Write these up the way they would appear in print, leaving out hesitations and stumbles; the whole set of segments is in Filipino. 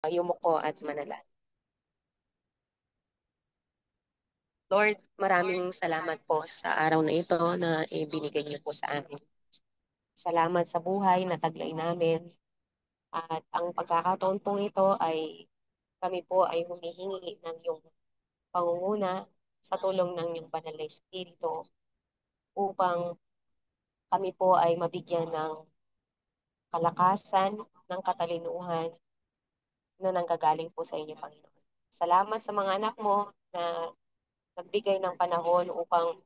Yumuko at manalangin. Lord, maraming salamat po sa araw na ito na ibinigay niyo po sa amin. Salamat sa buhay na taglay namin. At ang pagkakataon pong ito ay kami po ay humihingi ng iyong pangunguna sa tulong ng iyong banal na Espiritu upang kami po ay mabigyan ng kalakasan, ng katalinuhan na nanggagaling po sa inyo, Panginoon. Salamat sa mga anak mo na nagbigay ng panahon upang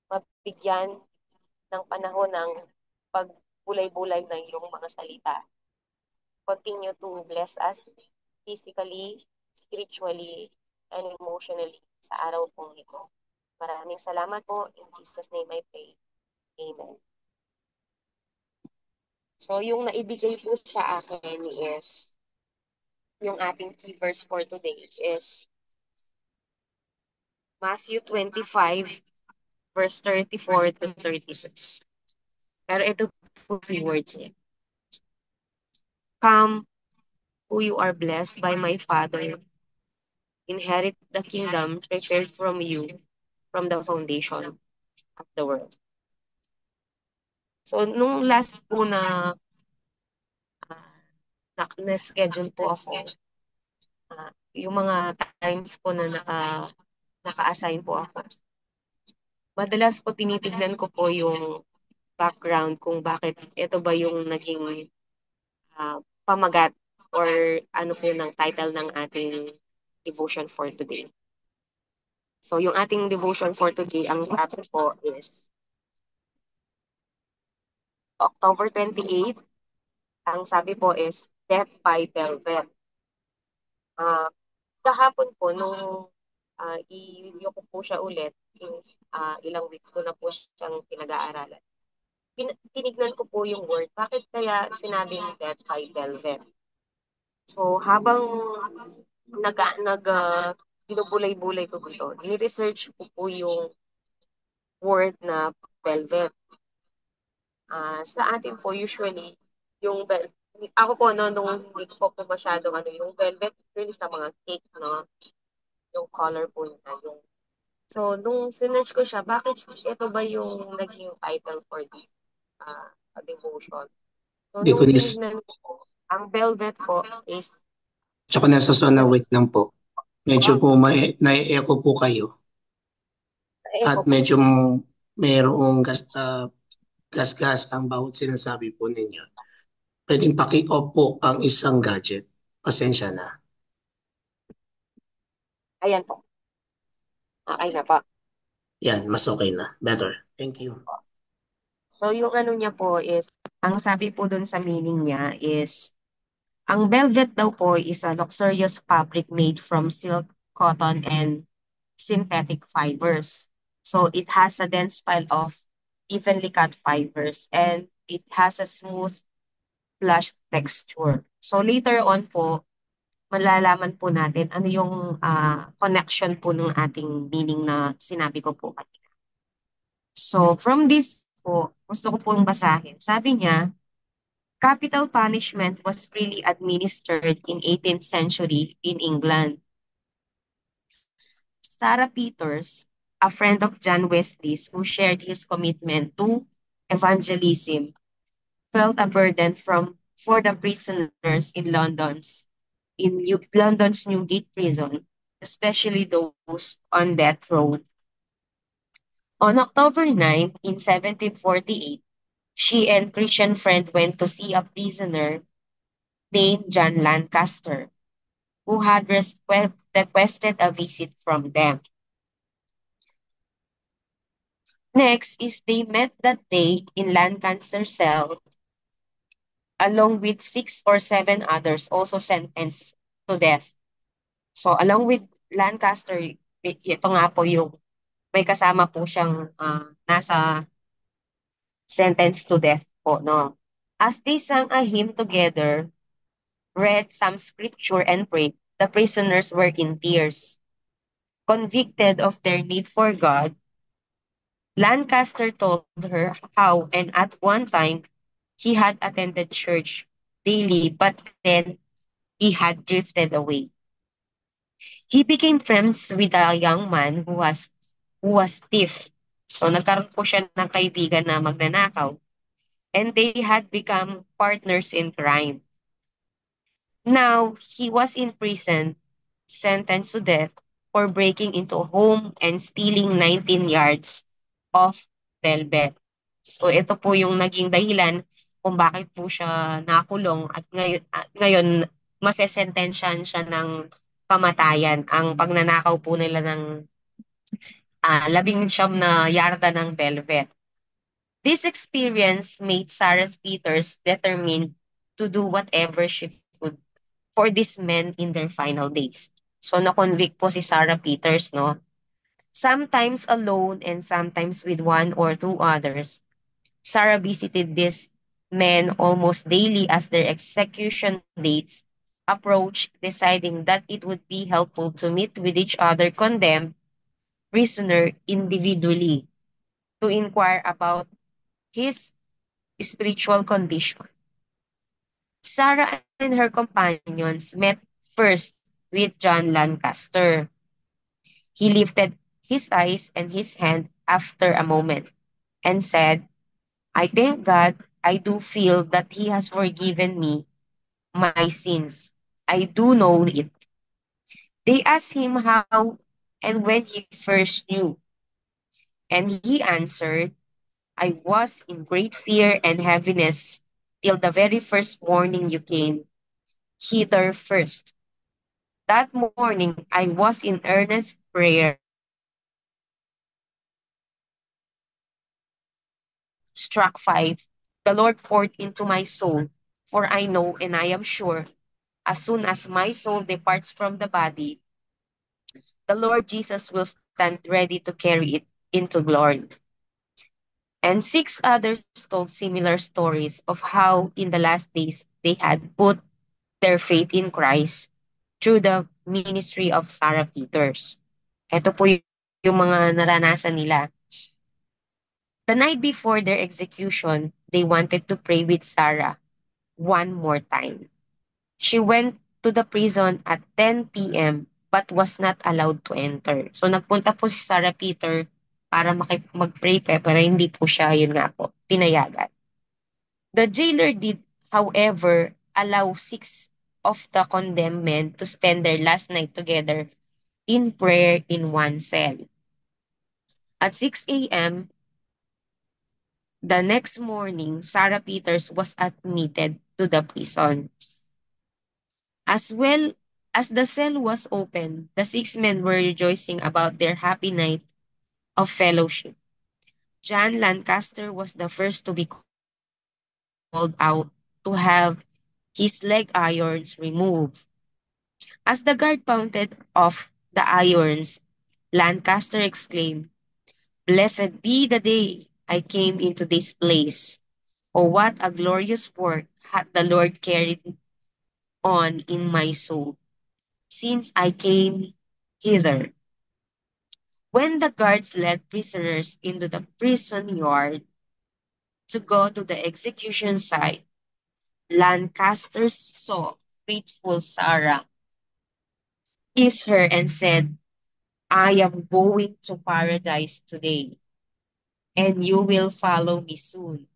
mabigyan ng panahon ng pagbulay-bulay ng iyong mga salita. Continue to bless us physically, spiritually, and emotionally sa araw pong ito. Maraming salamat po. In Jesus' name I pray. Amen. So, yung naibigay po sa akin is, yung ating key verse for today is Matthew 25, verse 34 to 36. Pero ito po three words niya. Come, who you are blessed by my Father, inherit the kingdom prepared from you from the foundation of the world. So, nung last po na-schedule po ako, yung mga times po na naka-assign po ako, madalas po tinitignan ko po yung background kung bakit ito ba yung naging pamagat or ano po ng title ng ating devotion for today. So, yung ating devotion for today, ang topic po is October 28. Ang sabi po is Death by Velvet. Kahapon po, nung i-review ko po siya ulit, ilang weeks ko na po siyang pinag-aaralan. Tinignan ko po yung word. Bakit kaya sinabing Death by Velvet? So, habang binubulay-bulay ko ito, ni-research ko po yung word na velvet. Sa atin po, usually, yung ako po, no, nung hindi ko po masyadong yung velvet, really sa mga cake, no, yung color po niya, yung so, nung sinerch ko siya, bakit ito ba yung naging title for this devotion? So, Hindi ko nung nis... tinignan ko po, ang velvet po is Tsaka nasa zona, isa wait lang po. Medyo wow, po nai-echo po kayo. At echo po. medyo mayroong gas-gas ang bawat sinasabi po ninyo. Pwedeng paki-off po ang isang gadget. Pasensya na. Ayan po. Okay na po. Yan, mas okay na. Better. Thank you. So, yung ano niya po is, ang sabi po dun sa meaning niya is, ang velvet daw po is a luxurious fabric made from silk, cotton, and synthetic fibers. So, it has a dense pile of evenly cut fibers and it has a smooth, plush texture. So, later on po, malalaman po natin ano yung connection po ng ating meaning na sinabi ko po. So, from this po, gusto ko pong basahin. Sabi niya, capital punishment was freely administered in 18th century in England. Sarah Peters, a friend of John Wesley's who shared his commitment to evangelism, felt a burden for the prisoners in London's Newgate prison, especially those on death row. On October 9, in 1748, she and Christian friend went to see a prisoner named John Lancaster, who had requested a visit from them. Next is they met that day in Lancaster's cell, along with 6 or 7 others also sentenced to death. So along with Lancaster, ito nga po yung may kasama po siyang nasa sentence to death po, no? As they sang a hymn together, read some scripture and prayed, the prisoners were in tears. Convicted of their need for God, Lancaster told her how and at one time he had attended church daily, but then he had drifted away. He became friends with a young man who was thief. So nagkaroon po siya ng kaibigan na magnanakaw. And they had become partners in crime. Now, he was in prison, sentenced to death for breaking into a home and stealing 19 yards of velvet. So ito po yung naging dahilan kung bakit po siya nakulong at ngayon masesentensyahan siya ng kamatayan ang pagnanakaw po nila ng 19 na yarda ng velvet. This experience made Sarah Peters determined to do whatever she could for these men in their final days. So na-convict po si Sarah Peters, no? Sometimes alone and sometimes with one or two others. Sarah visited these men almost daily as their execution dates approached, deciding that it would be helpful to meet with each other condemned prisoner individually to inquire about his spiritual condition. Sarah and her companions met first with John Lancaster. He lifted his eyes and his hand after a moment and said, I thank God I do feel that He has forgiven me my sins. I do know it. They asked him how and when he first knew, and he answered, I was in great fear and heaviness till the very first morning you came hither first. That morning I was in earnest prayer, struck 5. The Lord poured into my soul, for I know and I am sure, as soon as my soul departs from the body, the Lord Jesus will stand ready to carry it into glory. And 6 others told similar stories of how in the last days they had put their faith in Christ through the ministry of Sarah Peters. Ito po yung mga naranasan nila. The night before their execution, they wanted to pray with Sarah one more time. She went to the prison at 10 p.m. but was not allowed to enter. So nagpunta po si Sarah Peter para mag-pray pero hindi po siya, yun nga po, pinayagan. The jailer did, however, allow 6 of the condemned men to spend their last night together in prayer in one cell. At 6 a.m., the next morning, Sarah Peters was admitted to the prison. As well as the cell was open, the 6 men were rejoicing about their happy night of fellowship. John Lancaster was the first to be called out to have his leg irons removed. As the guard pointed off the irons, Lancaster exclaimed, Blessed be the day I came into this place. Oh, what a glorious work had the Lord carried on in my soul since I came hither. When the guards led prisoners into the prison yard to go to the execution site, Lancaster saw faithful Sarah, kissed her, and said, I am going to paradise today, and you will follow me soon.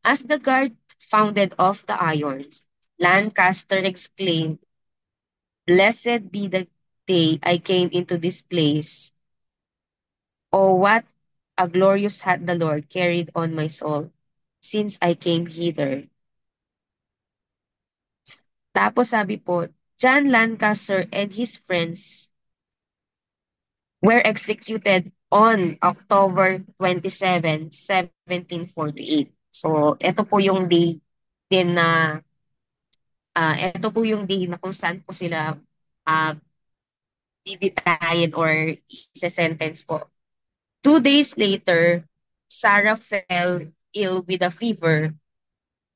As the guard pounded off the irons, Lancaster exclaimed, Blessed be the day I came into this place. Oh, what a glorious hat the Lord carried on my soul since I came hither. Tapos sabi po, John Lancaster and his friends were executed on October 27, 1748. So, ito po yung day din na, ito po yung day na kung saan po sila uh, bibitayin or isa-sentence po. 2 days later, Sarah fell ill with a fever.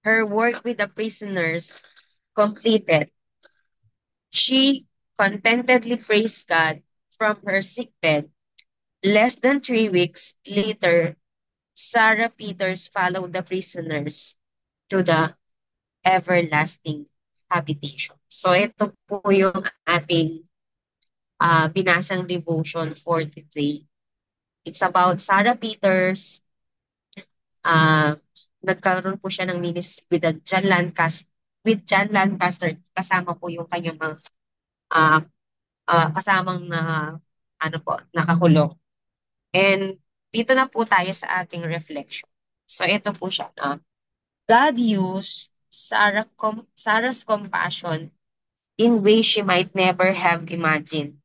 Her work with the prisoners completed. She contentedly praised God from her sickbed. Less than 3 weeks later, Sarah Peters followed the prisoners to the everlasting habitation. So ito po yung ating binasang devotion for today. It's about Sarah Peters. Uh, Nagkaroon po siya ng ministry with John Lancaster, kasama po yung kanyang mga uh, kasamang na ano po, nakakulong. And dito na po tayo sa ating reflection. So ito po siya. God used Sarah's compassion in ways she might never have imagined.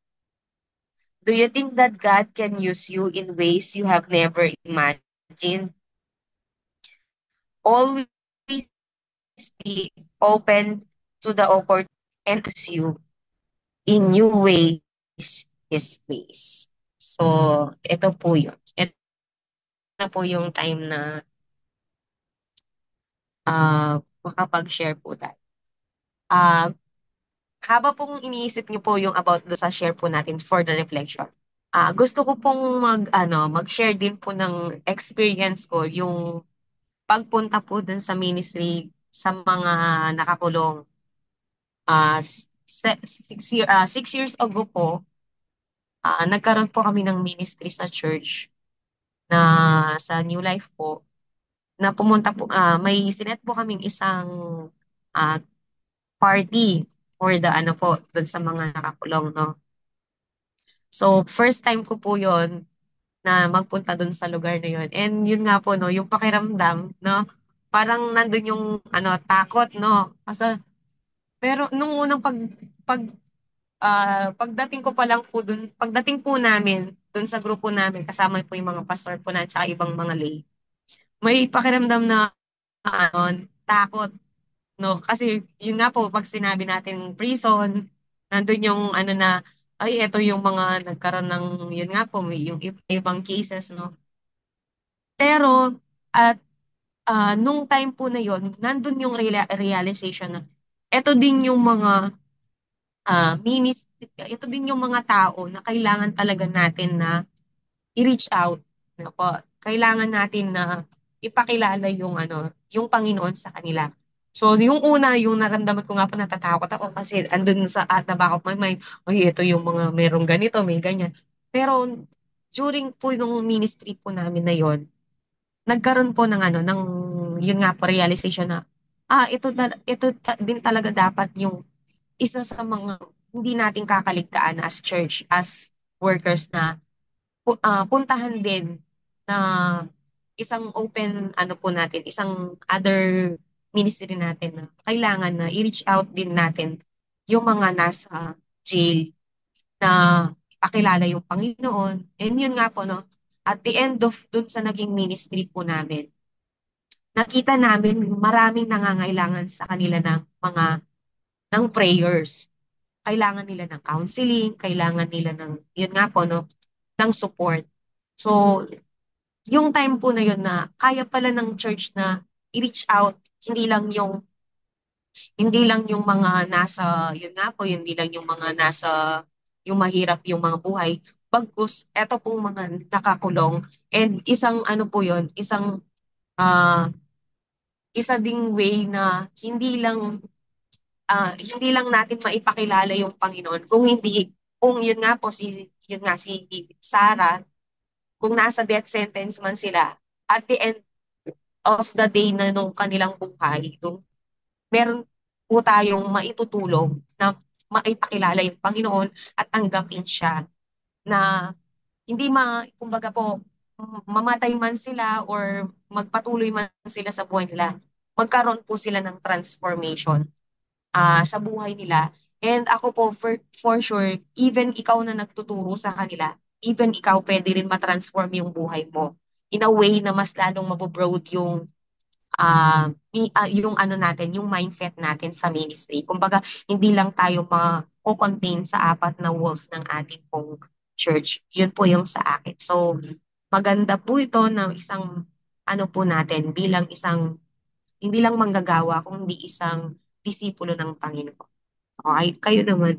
Do you think that God can use you in ways you have never imagined? Always be open to the opportunity and use you in new ways, His ways. So, ito po yun. Ito na po yung time na makapag-share po tayo. Ah, Haba pong iniisip niyo po yung about sa share po natin for the reflection. Gusto ko pong mag-share din po ng experience ko yung pagpunta po dun sa ministry sa mga nakakulong. 6 years ago po, nagkaroon po kami ng ministry sa church na sa New Life po na pumunta po, may sinet po kaming isang ah, party for the ano po dun sa mga nakakulong, no. So, first time ko po yon na magpunta dun sa lugar na yun. And yun nga po, no, yung pakiramdam, no, parang nandun yung, takot, no. Pero nung unang pagdating ko pa lang po dun, pagdating po namin, dun sa grupo namin, kasama po yung mga pastor po na, tsaka ibang mga lay, may pakiramdam na, takot, no. Kasi, yun nga po, pag sinabi natin prison, nandun yung, na, ay, eto yung mga nagkaroon ng, yun nga po, may yung ibang cases, no. Pero, at nung time po na yon, nandun yung realization na ito din yung mga ito din yung mga tao na kailangan talaga natin na i-reach out. Ano po, kailangan natin na ipakilala yung yung Panginoon sa kanila. So, yung una, yung naramdaman ko nga po natatakot ako kasi andun at the back of my mind, ay, ito yung mga merong ganito, may ganyan. Pero, during po yung ministry po namin na yon, nagkaroon po ng yun nga po realization na din talaga dapat yung isa sa mga hindi natin kakaligtaan as church, as workers na puntahan din na isang open po natin, isang other ministry natin na kailangan na i-reach out din natin yung mga nasa jail na pakilala yung Panginoon. And yun nga po, no, at the end of dun sa naging ministry po namin, nakita namin maraming nangangailangan sa kanila ng ng prayers. Kailangan nila ng counseling, kailangan nila ng, yun nga po, no, ng support. So, yung time po na yun na kaya pala ng church na i-reach out, hindi lang yung mga nasa, yun nga po, hindi lang yung mga nasa, yung mahirap yung mga buhay, bagkus, eto pong mga nakakulong. And isang po yun, ah, isa ding way na hindi lang natin maipakilala yung Panginoon kung yun nga si Sarah, kung nasa death sentence man sila, at the end of the day na nung kanilang buhay, meron po tayong maitutulong na maipakilala yung Panginoon at tanggapin siya na hindi kumbaga po, mamatay man sila or magpatuloy man sila sa buhay nila, magkaroon po sila ng transformation sa buhay nila. And ako po, for sure, even ikaw na nagtuturo sa kanila, even ikaw pwede rin matransform yung buhay mo in a way na mas lalong mabobroad yung natin, yung mindset natin sa ministry. Kumbaga, hindi lang tayo ma-contain sa apat na walls ng ating pong church. Yun po yung sa akin. So, maganda po ito na isang po natin bilang isang hindi lang manggagawa, kundi isang disipulo ng Panginoon. Okay, kayo naman.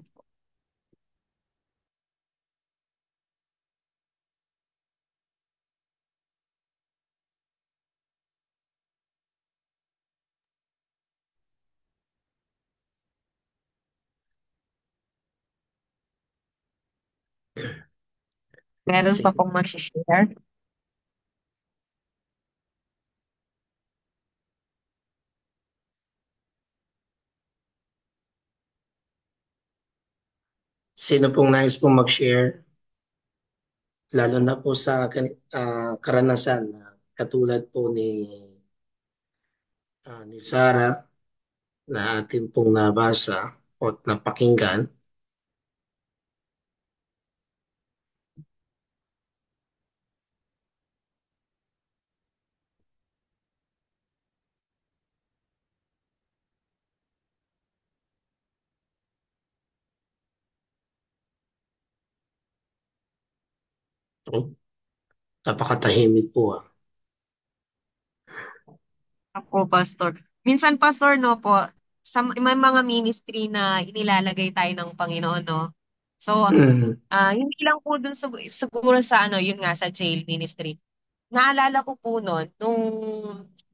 Meron pa Sige. pong mag-share? Sino pong nais pong mag-share? Lalo na po sa karanasan na katulad po ni Sarah na ating pong nabasa o napakinggan. Oh, napakatahimik po ah. Ako, Pastor. Minsan, Pastor, no po, sa may mga ministry na inilalagay tayo ng Panginoon, no? So, Mm. hindi lang po dun siguro sa ano, yun nga, sa jail ministry. Naalala ko po noon, nung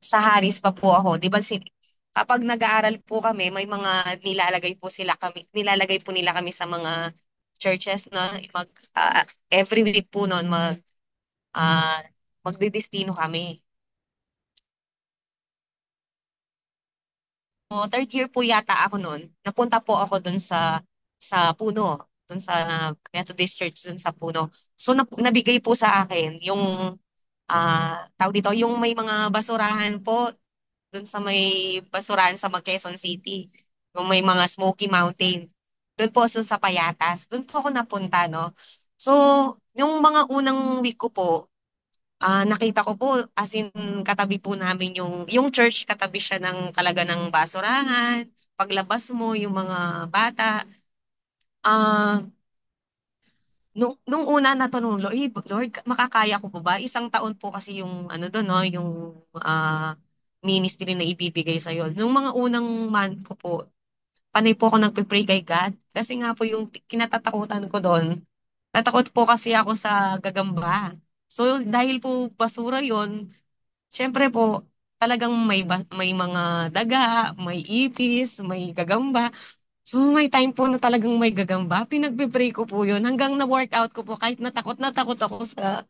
sa Haris pa po ako, di ba kapag nag-aaral po kami, may mga nilalagay po nila kami sa mga churches na every week po noon ah, magdidestino kami. So, third year po yata ako noon. Napunta po ako dun sa Puno, dun sa Methodist Church dun sa Puno. So nabigay po sa akin yung tawag dito, yung may mga basurahan po dun sa may basurahan sa Quezon City. Yung may mga Smoky Mountain. Doon po sa Payatas. Doon po ako napunta, no? So, yung mga unang week ko po, nakita ko po, as in, katabi po namin yung church, katabi siya ng talaga ng basurahan. Paglabas mo, yung mga bata, ah, nung una natanong, Lord, Lord, makakaya ko po ba? Isang taon po kasi yung, ano doon, no, yung ministry na ibibigay sa'yo. Nung mga unang month ko po, panay po ako nagpe-pray kay God. Kasi nga po yung kinatatakutan ko doon, natakot po kasi ako sa gagamba. So, dahil po basura yon. Siyempre po, talagang may mga daga, may ipis, may gagamba. So may time po na talagang may gagamba. Pinagbe-pray ko po yun hanggang na-workout ko po kahit natakot ako sa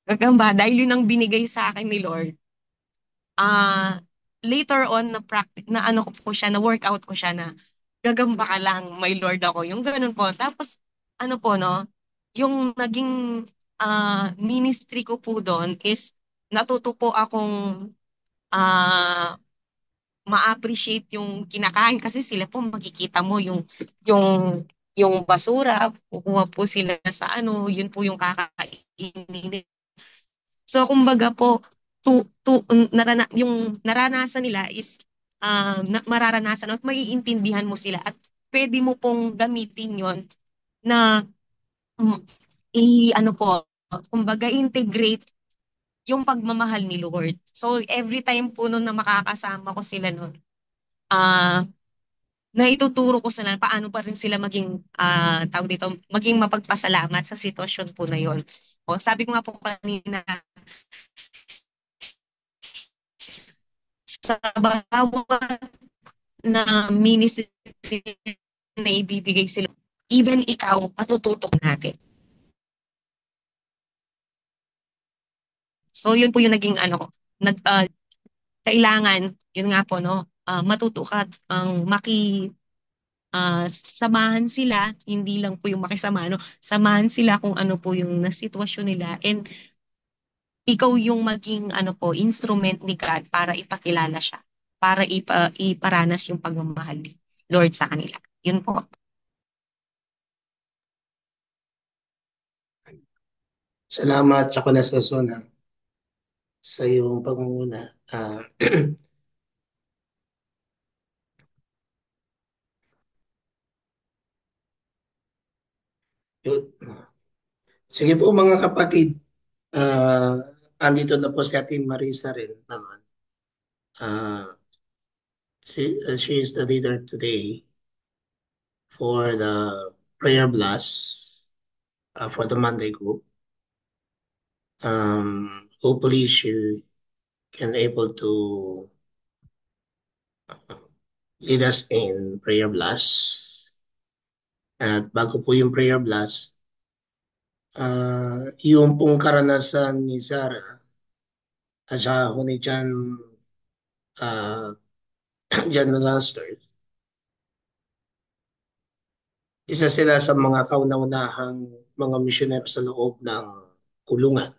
gagamba dahil yun ang binigay sa akin ni Lord. Ah, Later on na practice na ano ko po siya, na workout ko siya na gagamba ka lang, may Lord ako. Yung ganun po. Tapos ano po no, yung naging ministry ko po doon is natuto po akong ah ma-appreciate yung kinakain kasi sila po makikita mo yung yung basura, kukuha po sila sa ano, yun po yung kakainin. So kumbaga po yung naranasan nila is mararanasan at maiintindihan mo sila at pwede mo pong gamitin yon na mm, ano po, kumbaga integrate yung pagmamahal ni Lord. So every time po nun na makakasama ko sila nun, ah na ituturo ko sila paano pa rin sila maging tawag dito, maging mapagpasalamat sa sitwasyon po na yon. O sabi ko nga po kanina, sa bawat na ministry na ibibigay sila, even ikaw, matututok natin. So yun po yung naging ano ko, kailangan, yun nga po, no, matuto ka ang samahan sila, hindi lang po yung makisama, no? Samahan sila kung ano po yung na sitwasyon nila and ikaw yung maging ano po, instrument ni God para ipakilala siya, para iparanas yung pagmamahal ni Lord sa kanila. Yun po. Salamat ako na sa iyong pangunguna. Ah, yun. Sige po mga kapatid, ah, andito na po si Ate Marisa rin naman. Ah, she is the leader today for the prayer blast for the Monday group. Hopefully she can able to lead us in prayer blast. At bago po yung prayer blast, Yung pong karanasan ni Sarah at saka ako ni John, uh, John Laster, isa sila sa mga kauna-unahang mga misyonero sa loob ng kulungan.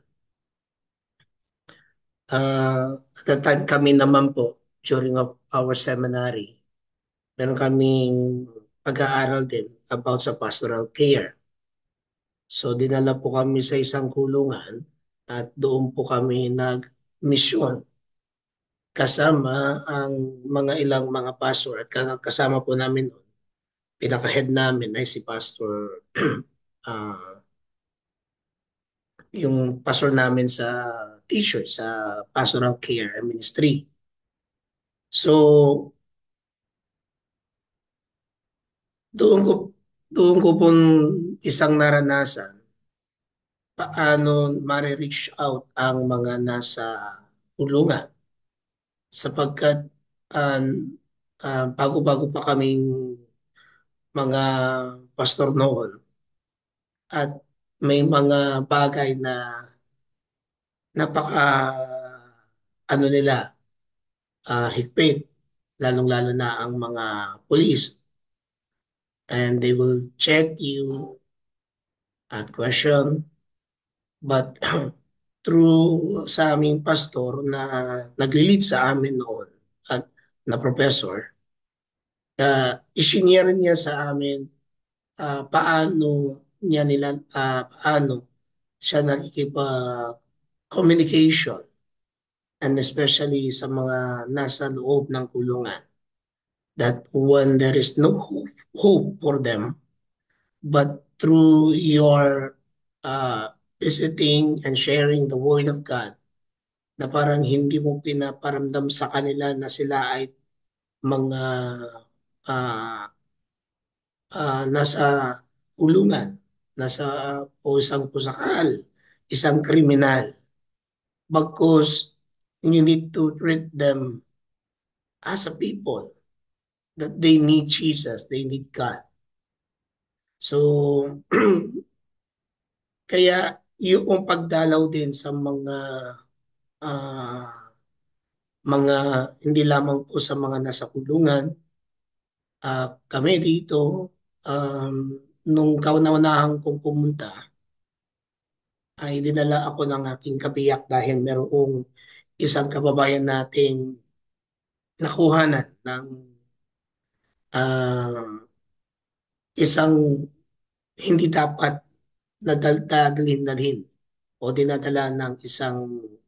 At that time kami naman po, during of our seminary, meron kaming pag-aaral din about sa pastoral care. So dinala po kami sa isang kulungan at doon po kami nag-mission kasama ang mga ilang mga pastor at kasama po namin pinaka-head namin ay si Pastor ah, yung pastor namin sa teacher sa pastoral care and ministry. So doon ko doon ko pong isang naranasan paano ma-reach out ang mga nasa kulungan sapagkat uh, bago-bago pa kaming mga pastor noon at may mga bagay na napaka ano nila higpit lalong-lalo na ang mga police and they will check you at question but through sa aming pastor na nag-lead sa amin noon at na professor, isinare niya sa amin paano paano siya nakikipag-communication and especially sa mga nasa loob ng kulungan that when there is no hope for them but through your uh, visiting and sharing the Word of God na parang hindi mo pinaparamdam sa kanila na sila ay mga ah, nasa kulungan, nasa o isang pusakal, isang kriminal. Bagkus you need to treat them as a people that they need Jesus, they need God. So, kaya yung pagdalaw din sa ah, mga hindi lamang po sa mga nasa kulungan, kami dito, um, nung kauna-unahan kong pumunta, ay dinala ako ng aking kabiyak dahil merong isang kababayan nating nakuhanan ng ah, isang hindi dapat na dadalhin-dalhin o dinadala ng isang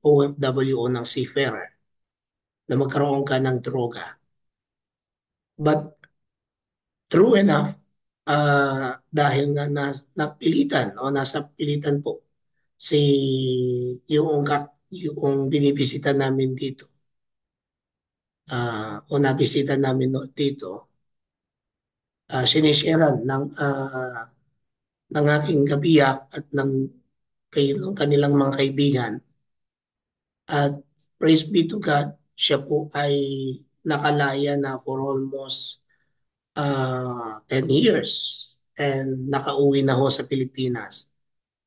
OFW o ng seafarer na magkaroon ka ng droga. But true enough, dahil nga napilitan o nasa pilitan po si yung binibisita namin dito o nabisita namin dito, sinisharean ng aking kabiyak at ng kanilang mga kaibigan. At praise be to God, siya po ay nakalaya na for almost 10 years and nakauwi na ho sa Pilipinas.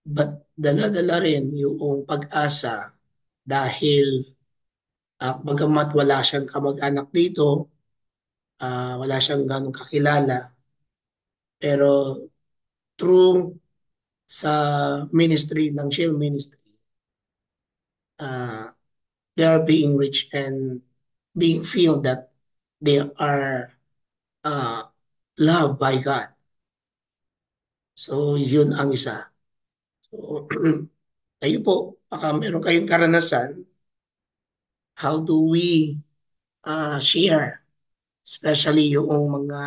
But dala-dala rin yung pag-asa dahil bagamat wala siyang kamag-anak dito, wala siyang ganong kakilala, pero through sa ministry ng Shield Ministry, uh, they are being rich and being feel that they are uh, loved by God. So, yun ang isa. So, kayo po, baka meron kayong karanasan, how do we share, especially yung mga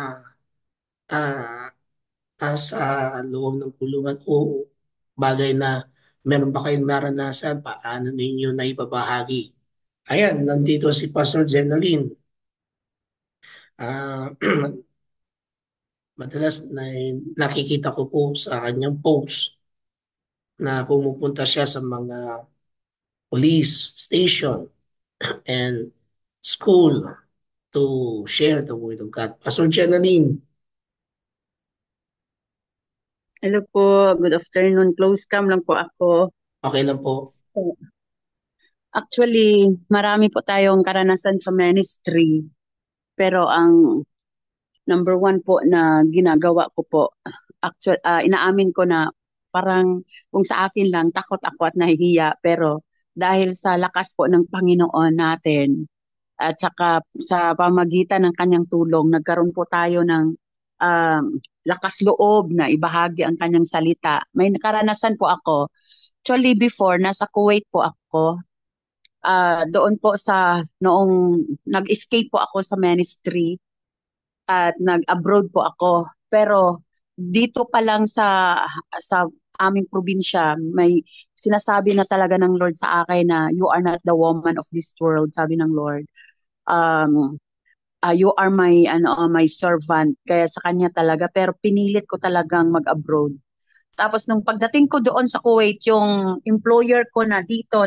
uh, nasa loob ng kulungan o bagay na meron ba kayong naranasan, paano ninyo na ibabahagi? Ayan, nandito si Pastor Jenaline. Ah, madalas na nakikita ko po sa kanyang post na pumupunta siya sa mga police station and school to share the word of God. Pastor Jenaline. Hello po, good afternoon. Close cam lang po ako. Okay lang po. Actually, marami po tayong karanasan sa ministry. Pero ang number one po na ginagawa ko po, inaamin ko na parang kung sa akin lang, takot ako at nahihiya. Pero dahil sa lakas po ng Panginoon natin, at saka sa pamagitan ng kanyang tulong, nagkaroon po tayo ng um, lakas loob na ibahagi ang kanyang salita. May karanasan po ako. Actually, before, nasa Kuwait po ako. Doon po noong nag-escape po ako sa ministry at nag-abroad po ako. Pero dito pa lang sa aming probinsya, may sinasabi na talaga ng Lord sa akin na you are not the woman of this world, sabi ng Lord. Um, you are my servant, kaya sa kanya talaga. Pero pinilit ko talagang mag-abroad. Tapos nung pagdating ko doon sa Kuwait, yung employer ko na dito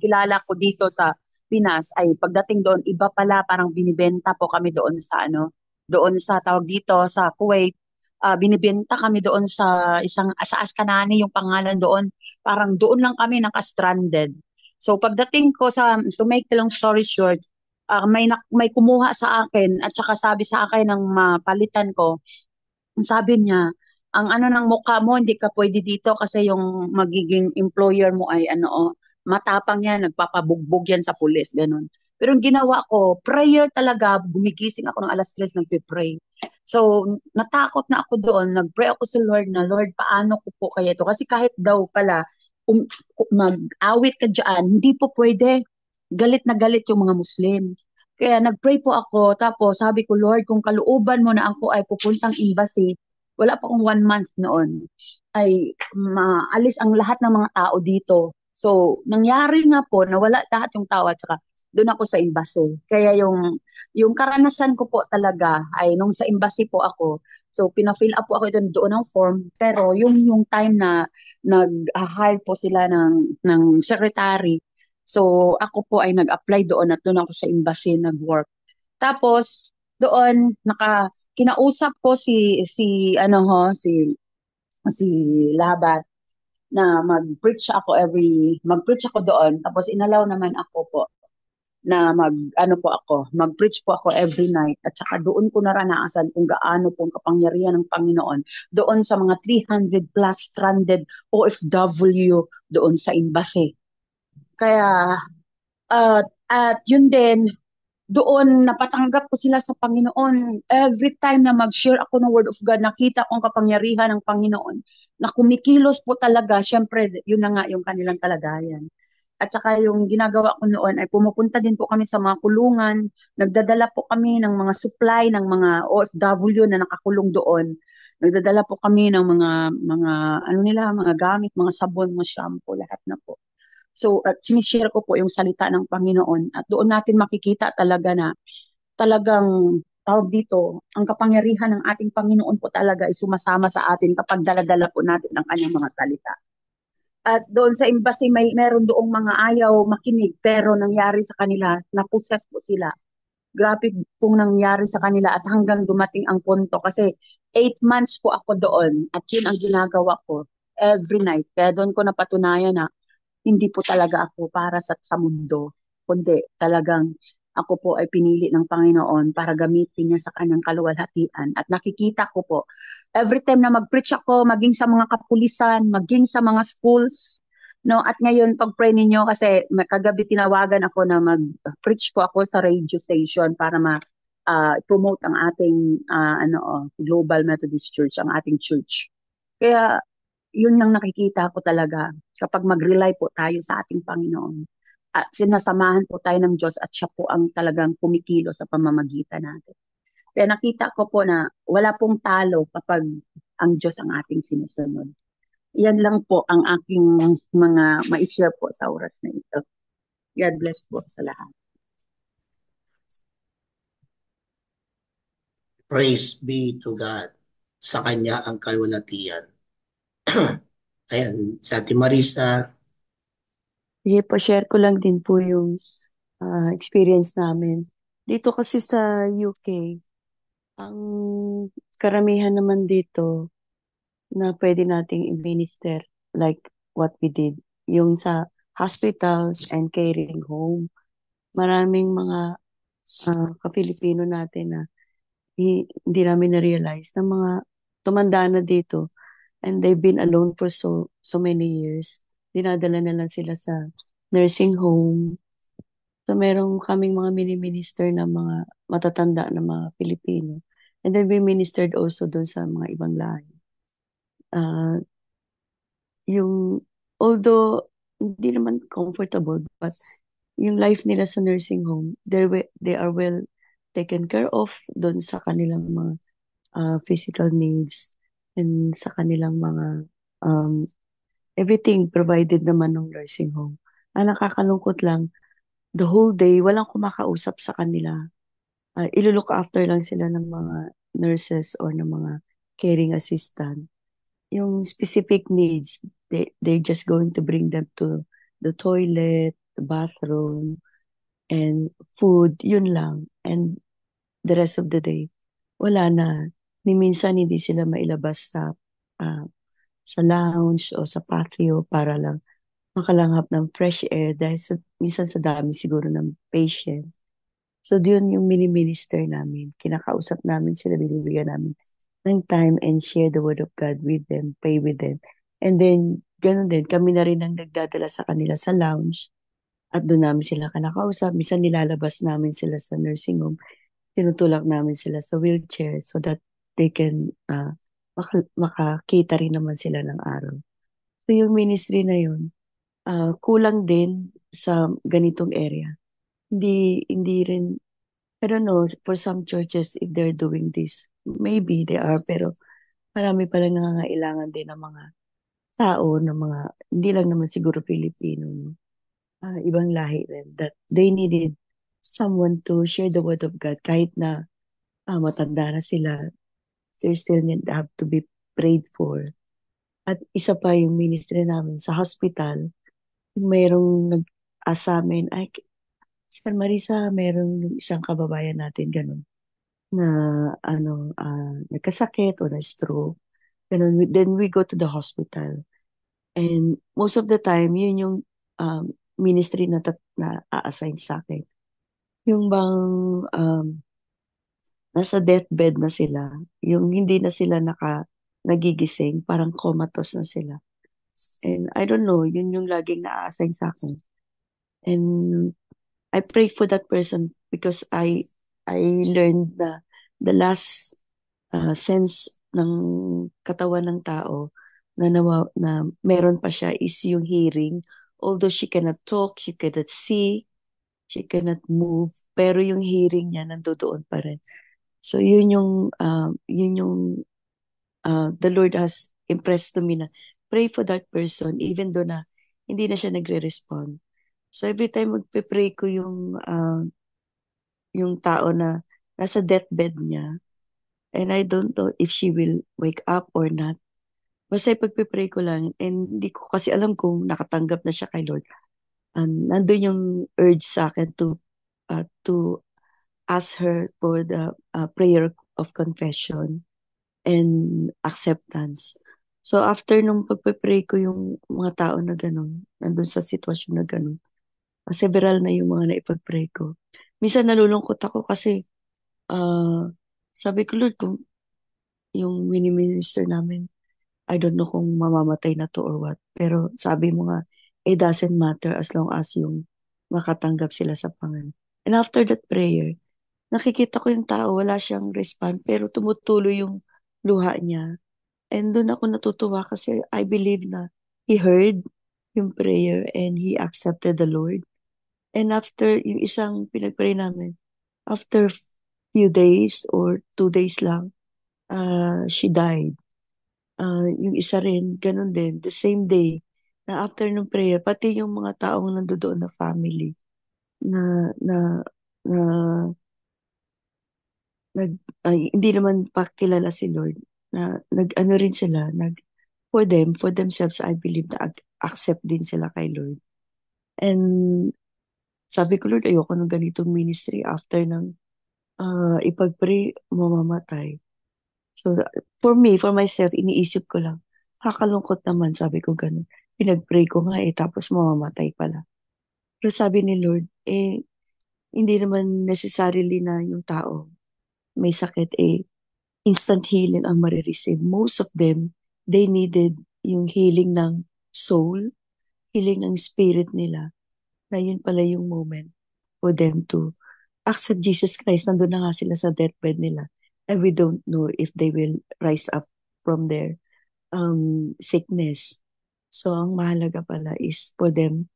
kilala ko dito sa Pinas ay pagdating doon iba pala, parang binibenta po kami doon doon sa tawag dito sa Kuwait. Binibenta kami doon sa Ascanani yung pangalan doon. Parang doon lang kami naka-stranded. So pagdating ko to make the long story short, may kumuha sa akin at saka sabi sa akin ng mapalitan ko, sabi niya, ang ano ng mukha mo, hindi ka pwede dito kasi yung magiging employer mo ay matapang yan, nagpapabugbog yan sa pulis, ganun. Pero yung ginawa ko, prayer talaga, gumigising ako ng alas 3, nagpe-pray. So, natakot na ako doon, nag-pray ako sa Lord na, Lord, paano ko po kaya ito? Kasi kahit daw pala, mag-awit ka dyan, hindi po pwede. Galit na galit yung mga Muslim. Kaya nag-pray po ako, tapos sabi ko, Lord, kung kalooban mo na ako ay pupuntang embassy, wala pa akong 1 month noon, ay maalis ang lahat ng mga tao dito. So, nangyari nga po na wala lahat yung tao at saka doon ako sa embassy. Kaya yung karanasan ko po talaga ay nung sa embassy po ako, so pina-fill up po ako doon ng form, pero yung time na nag-hire po sila ng secretary, so ako po ay nag-apply doon at doon ako sa embassy nag-work. Tapos doon kinausap ko si Labat na mag-preach ako doon. Tapos inalaw naman ako po na mag-preach po ako every night. At saka doon ko naranasan kung gaano po ang kapangyarihan ng Panginoon doon sa mga 300 plus stranded OFW doon sa embassy. Kaya, at yun din, doon napatanggap ko sila sa Panginoon. Every time na mag-share ako ng Word of God, nakita ko ang kapangyarihan ng Panginoon na kumikilos po talaga. Siyempre, yun na nga yung kanilang kalagayan. At saka yung ginagawa ko noon ay pumupunta din po kami sa mga kulungan. Nagdadala po kami ng mga supply ng mga OFW na nakakulong doon. Nagdadala po kami ng mga ano nila, mga gamit, mga sabon, mga shampoo, lahat na po. So, at sinishare ko po yung salita ng Panginoon at doon natin makikita talaga na talagang tawag dito, ang kapangyarihan ng ating Panginoon po talaga ay sumasama sa atin kapag daladala po natin ang kanyang mga salita. At doon sa embassy meron doong mga ayaw makinig pero nangyari sa kanila, napusas po sila. Grabe pong nangyari sa kanila at hanggang dumating ang punto kasi 8 months po ako doon at yun ang ginagawa ko every night. Kaya doon ko napatunayan na hindi po talaga ako para sa mundo, kundi talagang ako po ay pinili ng Panginoon para gamitin niya sa kanyang kaluwalhatian. At nakikita ko po, every time na mag-preach ako, maging sa mga kapulisan, maging sa mga schools, no? At ngayon, pag-pray ninyo, kasi kagabi tinawagan ako na mag-preach po ako sa radio station para promote ang ating Global Methodist Church, ang ating church. Kaya yun ang nakikita ko talaga kapag mag-rely po tayo sa ating Panginoon. At sinasamahan po tayo ng Diyos at siya po ang talagang kumikilo sa pamamagitan natin. Kaya nakita ko po na wala pong talo kapag ang Diyos ang ating sinusunod. Yan lang po ang aking mga ma-share po sa oras na ito. God bless po sa lahat. Praise be to God. Sa Kanya ang kalwalatian. Ayan, sa Ate Marisa. Sige po, share ko lang din po yung experience namin. Dito kasi sa UK, ang karamihan naman dito, na pwede nating i-minister like what we did. Yung sa hospitals and caring home, maraming mga ka-Pilipino natin na hindi namin na-realize na mga tumanda na dito and they've been alone for so many years. Dinadala na lang sila sa nursing home. So merong kaming mga mini-minister na mga matatanda na mga Pilipino. And then we ministered also doon sa mga ibang lahi. Ah, yung although hindi naman comfortable, but yung life nila sa nursing home, they are well taken care of doon sa kanilang mga physical needs and sa kanilang mga um, everything provided naman ng nursing home. Ang nakakalungkot lang, the whole day, walang kumakausap sa kanila. Ilulook after lang sila ng mga nurses or ng mga caring assistant. Yung specific needs, they're just going to bring them to the toilet, the bathroom, and food, yun lang. And the rest of the day, wala na. Ni minsan hindi sila mailabas ah, sa lounge o sa patio para lang makalanghap ng fresh air dahil minsan sa dami siguro ng patient. So, yun yung mini-minister namin. Kinakausap namin sila, binibigyan namin ng time and share the word of God with them, pray with them. And then, ganun din, kami na rin ang nagdadala sa kanila sa lounge at doon namin sila kinakausap. Minsan nilalabas namin sila sa nursing home, tinutulak namin sila sa wheelchair so that they can makakita rin naman sila ng araw. So, yung ministry na yun, kulang din sa ganitong area. Hindi rin, I don't know, for some churches, if they're doing this, maybe they are, pero marami palang nangangailangan din ng mga tao, ng mga, hindi lang naman siguro Filipino, no? Ibang lahi rin, that they needed someone to share the word of God kahit na matanda na sila, they still have to be prayed for. At isa pa yung ministry namin sa hospital, mayroong nag-asa amin, ay, Sir Marisa, merong yung isang kababayan natin ganun na nagkasakit o na-stroke. Ganun. Then we go to the hospital. And most of the time, yun yung ministry na a-assign sa akin. Yung bang nasa deathbed na sila, yung hindi na sila nagigising, parang comatose na sila. And I don't know, yun yung laging na-assign sa akin. And I pray for that person because I learned na the last sense ng katawan ng tao na meron pa siya is yung hearing. Although she cannot talk, she cannot see, she cannot move, pero yung hearing niya nandoon pa rin. So yun yung the Lord has impressed to me na pray for that person even though na hindi na siya nagre-respond. So every time magpe-pray ko yung tao na nasa deathbed niya, and I don't know if she will wake up or not. Basta ipagpipray ko lang, and hindi ko kasi alam kung nakatanggap na siya kay Lord. Nandun yung urge sa akin to ask her for the prayer of confession and acceptance. So after nung pagpipray ko yung mga tao na ganun, nandun sa sitwasyon na ganun, several na yung mga naipagpray ko. Minsan nalulungkot ako kasi sabi ko, Lord, kung yung mini-minister namin, I don't know kung mamamatay na to or what. Pero sabi mo nga, it doesn't matter as long as yung makatanggap sila sa Panginoon. And after that prayer, nakikita ko yung tao, wala siyang respond, pero tumutuloy yung luha niya. And doon ako natutuwa kasi I believe na he heard yung prayer and he accepted the Lord. And after yung isang pinagpray namin, after few days or 2 days lang, she died. Yung isa rin, ganun din, the same day, na after ng prayer, pati yung mga taong nandoon na family, na, na, na, hindi naman pa kilala si Lord, na nag-ano rin sila, for themselves, I believe na accept din sila kay Lord. And sabi ko, Lord, ayoko ng ganitong ministry after ng ipag-pray, mamamatay. So, for me, for myself, iniisip ko lang, kakalungkot naman, sabi ko ganun. Pinag-pray ko nga tapos mamamatay pala. Pero sabi ni Lord, hindi naman necessarily na yung tao may sakit, instant healing ang marireceive. Most of them, they needed yung healing ng soul, healing ng spirit nila, na yun pala yung moment for them to accept Jesus Christ. Nandun na nga sila sa deathbed nila. And we don't know if they will rise up from their sickness. So, ang mahalaga pala is for them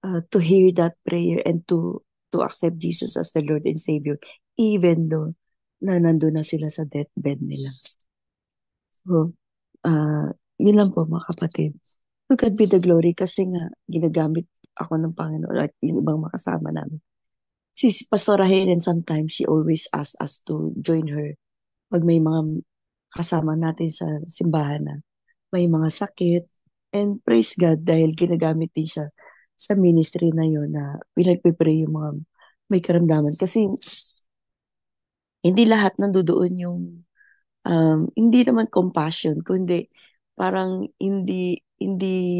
to hear that prayer and to accept Jesus as the Lord and Savior, even though na nandun na sila sa deathbed nila. So, yun lang po mga kapatid. To God be the glory kasi nga ginagamit ako ng Panginoon at yung ibang makasama namin. Si Pastora Helen, sometimes she always asks us to join her pag may mga kasama natin sa simbahan na may mga sakit. And praise God dahil ginagamit din siya sa ministry na yon na pinagpipray yung mga may karamdaman. Kasi hindi lahat nandoon yung hindi naman compassion, kundi parang hindi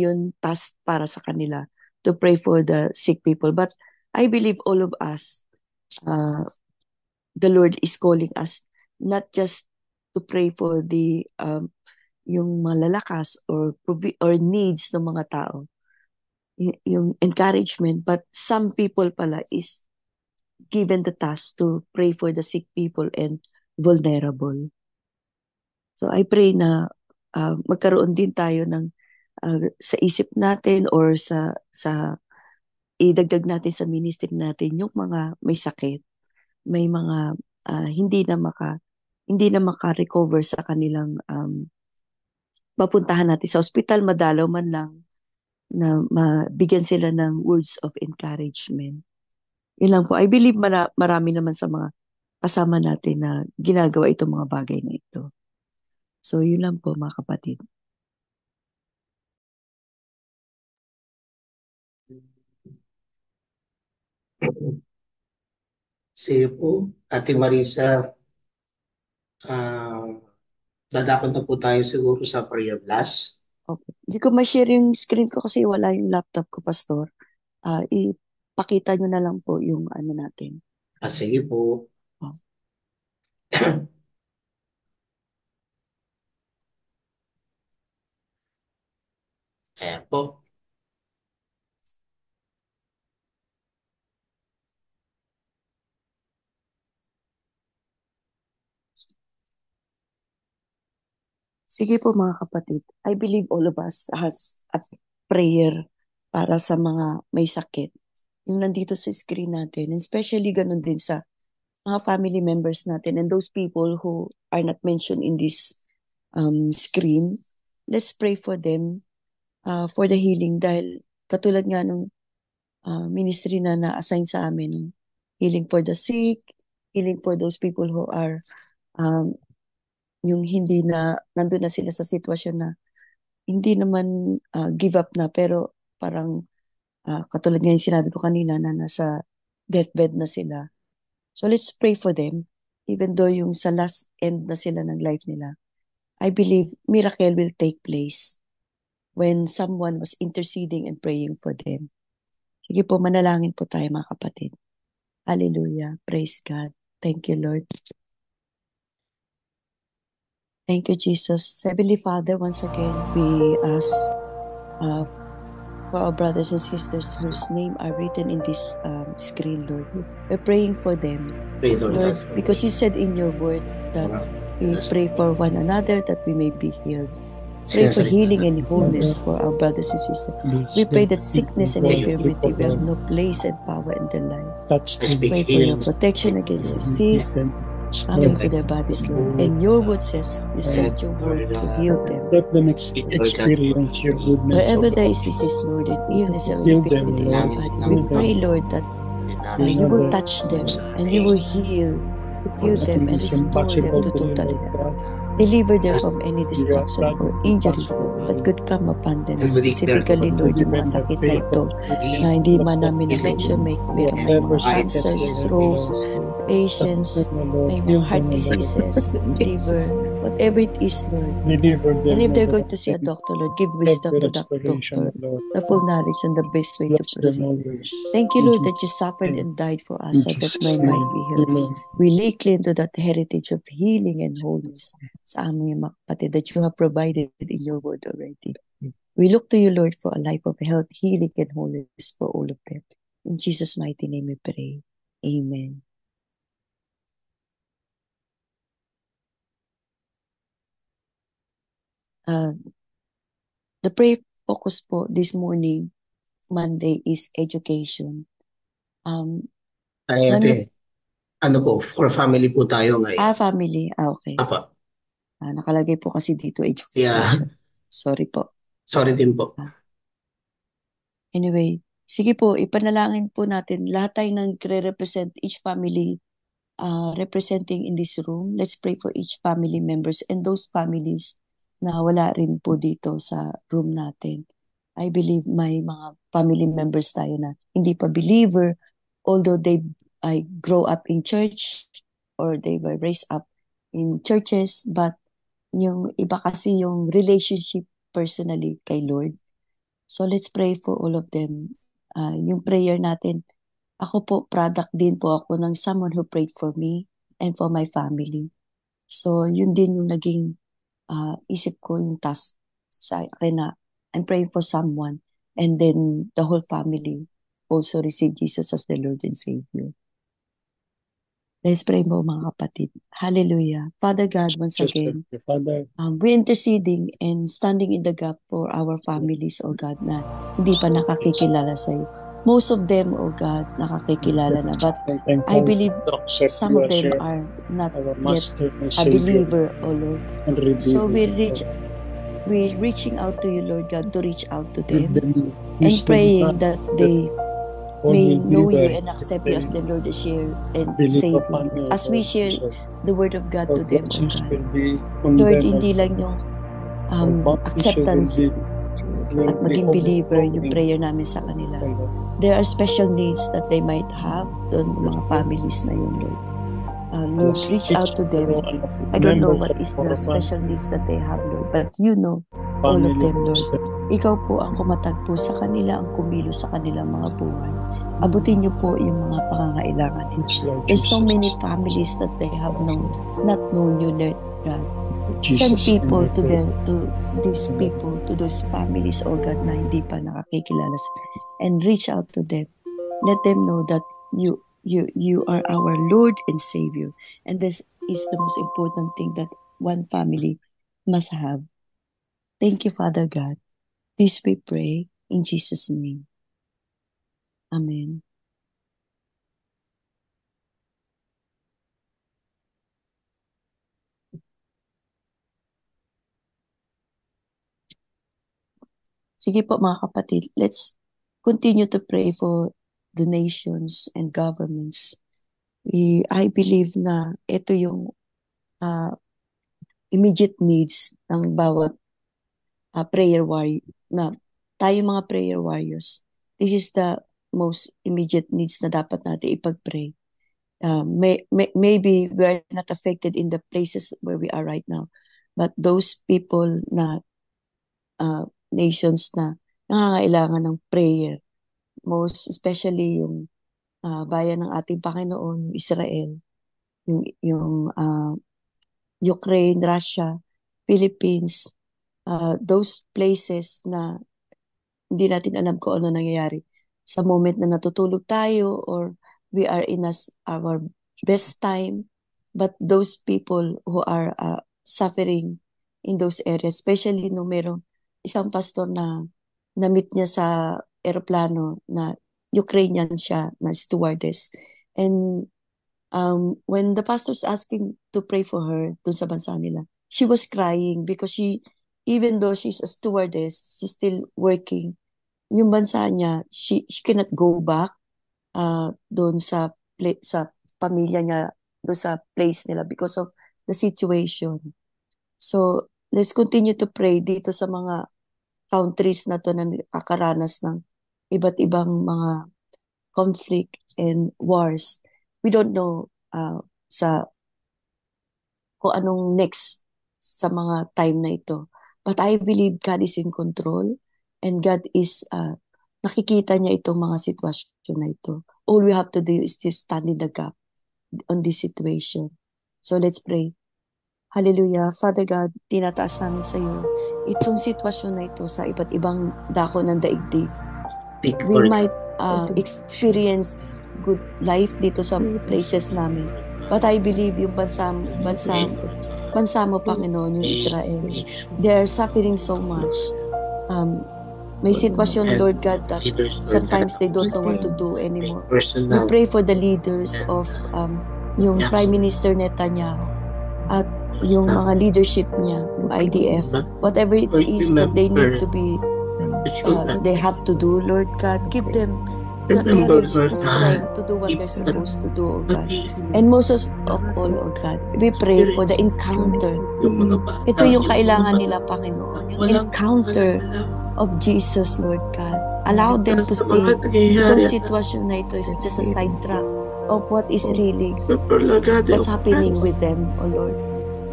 yun task para sa kanila to pray for the sick people. But I believe all of us, the Lord is calling us not just to pray for the yung malalakas or needs ng mga tao, yung encouragement, but some people pala is given the task to pray for the sick people and vulnerable. So I pray na magkaroon din tayo ng sa isip natin or sa idagdag natin sa ministry natin yung mga may sakit, may mga hindi na maka-recover sa kanilang mapuntahan natin sa ospital, madalaw man lang na mabigyan sila ng words of encouragement. Yun lang po. I believe marami naman sa mga kasama natin na ginagawa itong mga bagay na ito. So, yun lang po mga kapatid. Sige po, Ate Marisa, dadakot na po tayo siguro sa prayer blast. Okay. Hindi ko ma-share yung screen ko kasi wala yung laptop ko, Pastor. Ipakita nyo na lang po yung ano natin. Sige po. Oh. Ayan po. Sige po mga kapatid. I believe all of us has a prayer para sa mga may sakit. Yung nandito sa screen natin, and especially ganun din sa mga family members natin and those people who are not mentioned in this screen. Let's pray for them for the healing dahil katulad nga nung ministry na na-assign sa amin, healing for the sick, healing for those people who are yung hindi na nandun na sila sa sitwasyon na hindi naman give up na pero parang katulad nga yung sinabi ko kanina na nasa deathbed na sila. So let's pray for them even though yung sa last end na sila ng life nila. I believe miracle will take place when someone was interceding and praying for them. Sige po, manalangin po tayo mga kapatid. Hallelujah. Praise God. Thank you, Lord. Thank you, Jesus. Heavenly Father, once again, we ask for our brothers and sisters whose name are written in this screen, Lord. We're praying for them, Pray, Lord, because you said in your word that we pray for one another that we may be healed. Pray for healing and wholeness for our brothers and sisters. We pray that sickness and infirmity will have no place and power in their lives. Pray for your protection against disease coming to their bodies, Lord. And your word says you sent your word to heal them. Let them experience your goodness. Wherever there is disease, Lord, and illness and iniquity in their body, we pray, Lord, that you will touch them and you will heal them and restore them to total health. Deliver them from any destruction or injury that could come upon them. Specifically, Lord, yung mga sakit na ito na hindi man namin na-mention, may mga cancer, stroke, patients, may mga heart diseases, liver, Whatever it is, Lord. Deliver And them, if O they're going Lord, to see a and doctor, Lord, give have wisdom the to that restoration, doctor, O Lord. the full knowledge and the best way to Bless them proceed. always. Thank you, In Lord, that you Jesus' suffered name. and died for In us so that Jesus' we might name. be healed. Amen. We lay claim to that heritage of healing and wholeness sa aming mga kapatid that you have provided in your word already. We look to you, Lord, for a life of health, healing, and wholeness for all of them. In Jesus' mighty name we pray. Amen. The prayer focus po this morning, Monday, is education. Ay, ate, ano po, for family po tayo ngayon. Family. Okay. Apa, Nakalagay po kasi dito yeah, education. Sorry po. sorry din po. Anyway, sige po, ipanalangin po natin. Lahat tayo nagre-represent each family representing in this room. Let's pray for each family members and those families na wala rin po dito sa room natin. I believe may mga family members tayo na hindi pa believer, although they grow up in church or they were raised up in churches, but yung iba kasi yung relationship personally kay Lord. So let's pray for all of them. Yung prayer natin, ako po, product din po ako ng someone who prayed for me and for my family. So yun din yung naging isip ko yung task sa akin na I'm praying for someone and then the whole family also receive Jesus as the Lord and Savior. Let's pray mo mga kapatid. Hallelujah. Father God, once Just again, like the Father, we're interceding and standing in the gap for our families, O God, na hindi pa nakakikilala sa'yo. Most of them, O God, nakakikilala na. But I believe some of them are not our yet Master and a Savior believer, O Lord. and So Redeemer. we're reaching out to you, Lord God, to reach out to Give them them and wisdom, praying that they all may will be know you well and if accept they you as their Lord and share and believe Savior. upon you, As we Lord share Jesus. the word of God Our to them, O blessings God. will be on Lord, them, hindi O lang yung Our bounties acceptance will at be maging believer yung overflowing, prayer namin sa kanila. O Lord. There are special needs that they might have doon mga families na yun, Lord. Lord, Bless reach each out to them. one of the I don't know members what of is our the special needs that they have, Lord, but you know all of family. them, Lord. Ikaw po ang kumatagpo sa kanila, ang kumilos sa kanilang mga buhay. Abutin niyo po yung mga pangangailangan nila. There's so many families that they have not known you, Lord God. Send people to these people, to those families, oh God, na hindi pa nakakikilala and reach out to them. Let them know that you are our Lord and Savior. And this is the most important thing that one family must have. Thank you, Father God. This we pray in Jesus' name. Amen. Sige po mga kapatid, let's continue to pray for the nations and governments. I believe na ito yung immediate needs ng bawat prayer warrior na tayo mga prayer warriors. This is the most immediate needs na dapat natin ipag-pray. Maybe we are not affected in the places where we are right now, but those people na nations na nangangailangan ng prayer, most especially yung bayan ng ating Panginoon, Israel, yung Ukraine, Russia, Philippines, those places na hindi natin alam kung ano nangyayari. Sa moment na natutulog tayo or we are in our best time, but those people who are suffering in those areas, especially nung merong isang pastor na na-meet niya sa aeroplano na Ukrainian siya, na stewardess. And when the pastor's asking to pray for her dun sa bansa nila, she was crying because even though she's a stewardess, she's still working. Yung bansa niya, she cannot go back doon sa pamilya niya, doon sa place nila because of the situation. So, let's continue to pray dito sa mga countries na to na nakakaranas ng iba't ibang mga conflict and wars. We don't know sa kung anong next sa mga time na ito. But I believe God is in control and God is, nakikita niya itong mga sitwasyon na ito. All we have to do is to stand in the gap on this situation. So let's pray. Hallelujah. Father God, tinataas namin sa iyo itong sitwasyon na ito sa iba't ibang dako ng daigdig. Speak We for might experience good life dito sa places namin. But I believe yung bansa mo, Panginoon, yung Israel, they are suffering so much. May sitwasyon, Lord God, that sometimes they don't know what to do anymore. We pray for the leaders of yung Prime Minister Netanyahu at yung mga leadership niya, yung IDF, whatever it is that they need to be, they have to do, Lord God, give them the courage, the strength to do what they're supposed to do, oh God. And most of all, oh God, we pray for the encounter. Ito yung kailangan nila, Panginoon, yung encounter of Jesus, Lord God. Allow them to see itong sitwasyon na ito is just a sidetrack of what is really what's happening with them, oh Lord.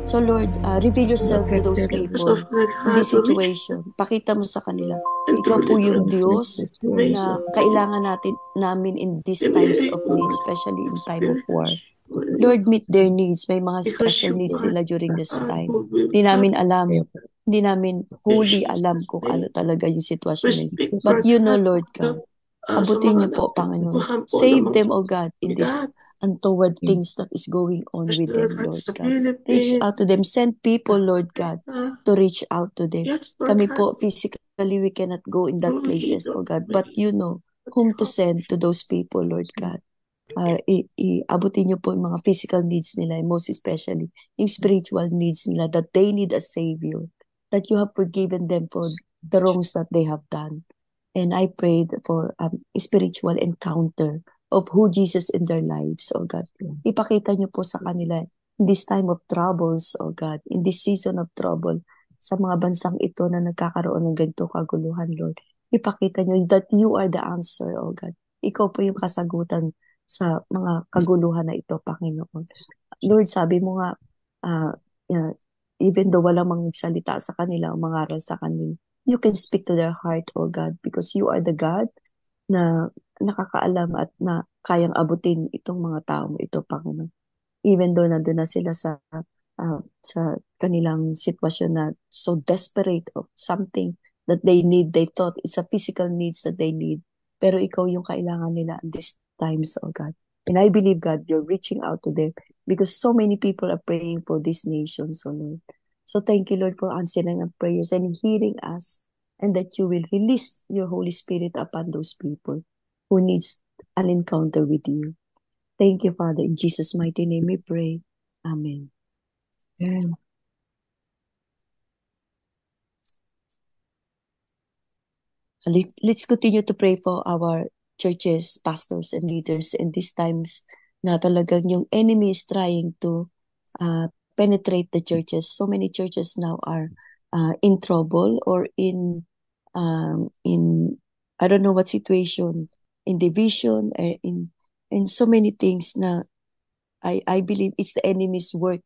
So Lord, reveal yourself to those people in this situation. Pakita mo sa kanila. Ikaw po yung Diyos na kailangan namin in these times of need, especially in time of war. Lord, meet their needs. May mga special needs sila during this time. Hindi namin alam. Hindi namin fully alam kung ano talaga yung sitwasyon nila. But you know, Lord God, abutin niyo po, Panginoon. Save them, O God, in this untoward things that is going on with them, Lord God. Reach out to them. Send people, Lord God, to reach out to them. Kami po, physically, we cannot go in that places, O God. But you know whom to send to those people, Lord God. Abutin niyo po yung mga physical needs nila, and most especially yung spiritual needs nila, that they need a Savior, that you have forgiven them for the wrongs that they have done. And I prayed for a spiritual encounter of who Jesus in their lives, oh God. Ipakita niyo po sa kanila in this time of troubles, oh God, in this season of trouble, sa mga bansang ito na nagkakaroon ng ganito kaguluhan, Lord. Ipakita niyo that you are the answer, oh God. Ikaw po yung kasagutan sa mga kaguluhan na ito, Panginoon. Lord, sabi mo nga, even though walang magsalita sa kanila o mangaral sa kanila, you can speak to their heart, oh God, because you are the God na nakakaalam at na kayang abutin itong mga tao mo ito, Panginoon. Even though nandun na sila sa kanilang sitwasyon na so desperate of something that they need, they thought it's a physical needs that they need. Pero ikaw yung kailangan nila at this times, oh God. And I believe, God, you're reaching out to them because so many people are praying for these nations, oh Lord. So thank you, Lord, for answering our prayers and hearing us, and that you will release your Holy Spirit upon those people who needs an encounter with you. Thank you, Father. In Jesus' mighty name we pray. Amen. Amen. Let's continue to pray for our churches, pastors, and leaders in these times na talagang yung enemy is trying to penetrate the churches. So many churches now are in trouble or in I don't know what situation, in division, in so many things na I believe it's the enemy's work